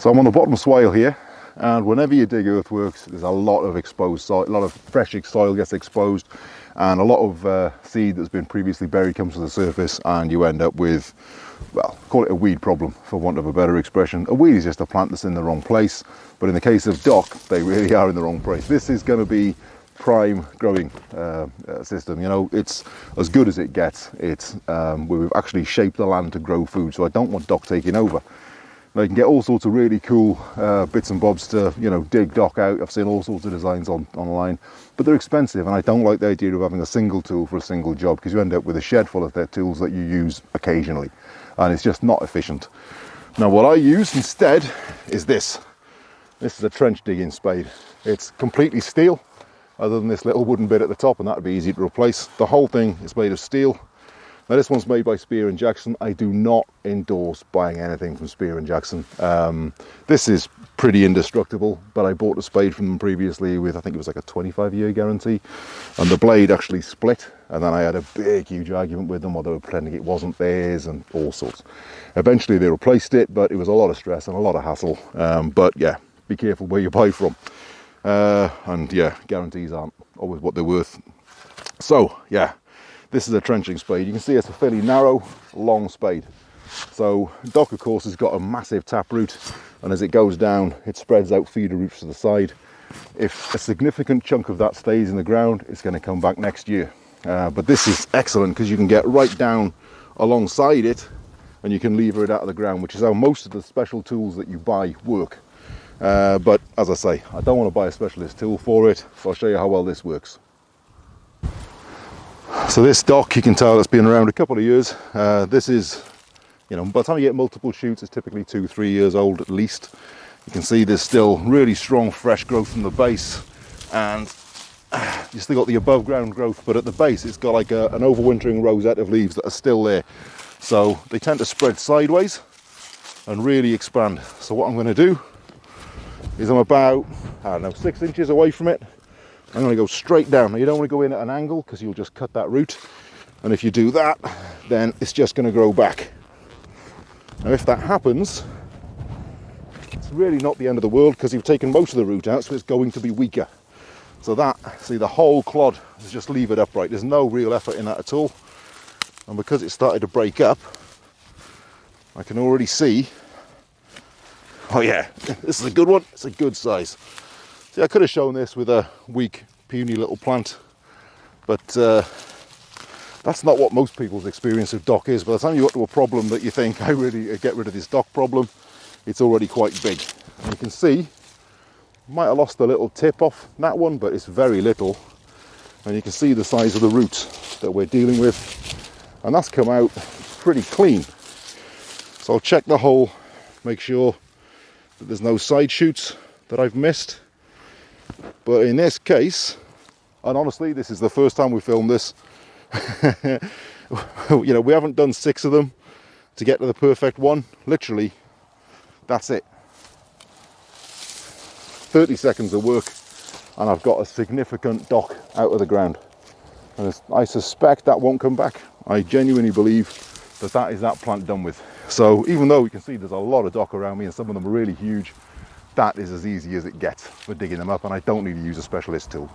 So I'm on the bottom swale here, and whenever you dig earthworks, there's a lot of exposed soil, a lot of fresh soil gets exposed, and a lot of seed that's been previously buried comes to the surface, and you end up with, well, call it a weed problem for want of a better expression. A weed is just a plant that's in the wrong place, but in the case of dock, they really are in the wrong place. This is going to be prime growing system. You know, it's as good as it gets. It's we've actually shaped the land to grow food, so I don't want dock taking over. Now you can get all sorts of really cool bits and bobs to, you know, dig dock out. I've seen all sorts of designs online, but they're expensive, and I don't like the idea of having a single tool for a single job, because you end up with a shed full of their tools that you use occasionally, and it's just not efficient. Now what I use instead is this. This is a trench digging spade. It's completely steel, other than this little wooden bit at the top, and that would be easy to replace. The whole thing is made of steel. Now this one's made by Spear & Jackson. I do not endorse buying anything from Spear & Jackson. This is pretty indestructible, but I bought a spade from them previously with, I think it was like a 25-year guarantee, and the blade actually split, and then I had a big, huge argument with them while they were pretending it wasn't theirs and all sorts. Eventually they replaced it, but it was a lot of stress and a lot of hassle. But yeah, be careful where you buy from. And yeah, guarantees aren't always what they're worth. So yeah, this is a trenching spade. You can see it's a fairly narrow, long spade. So dock, of course, has got a massive tap root, and as it goes down, it spreads out feeder roots to the side. If a significant chunk of that stays in the ground, it's going to come back next year. But this is excellent because you can get right down alongside it, and you can lever it out of the ground, which is how most of the special tools that you buy work. But as I say, I don't want to buy a specialist tool for it, so I'll show you how well this works. So this dock, you can tell it's been around a couple of years. This is, you know, by the time you get multiple shoots, it's typically 2-3 years old at least. You can see there's still really strong fresh growth from the base, and you still got the above ground growth, but at the base it's got like an overwintering rosette of leaves that are still there. So they tend to spread sideways and really expand. So what I'm going to do is I'm about, I don't know, 6 inches away from it. I'm going to go straight down. Now you don't want to go in at an angle because you'll just cut that root, and if you do that, then it's just going to grow back. Now if that happens, it's really not the end of the world, because you've taken most of the root out, so it's going to be weaker. So that, see, the whole clod is just levered upright. There's no real effort in that at all, and because it started to break up, I can already see, oh yeah, this is a good one. It's a good size. See, I could have shown this with a weak, puny little plant, but that's not what most people's experience of dock is. By the time you got to a problem that you think, I really get rid of this dock problem, it's already quite big. And you can see, might have lost a little tip off that one, but it's very little. And you can see the size of the root that we're dealing with, and that's come out pretty clean. So I'll check the hole, make sure that there's no side shoots that I've missed. But in this case, and honestly, this is the first time we filmed this, you know, we haven't done 6 of them to get to the perfect one. Literally, that's it. 30 seconds of work, and I've got a significant dock out of the ground. And I suspect that won't come back. I genuinely believe that that is that plant done with. So even though you can see there's a lot of dock around me and some of them are really huge, that is as easy as it gets for digging them up, and I don't need to use a specialist tool.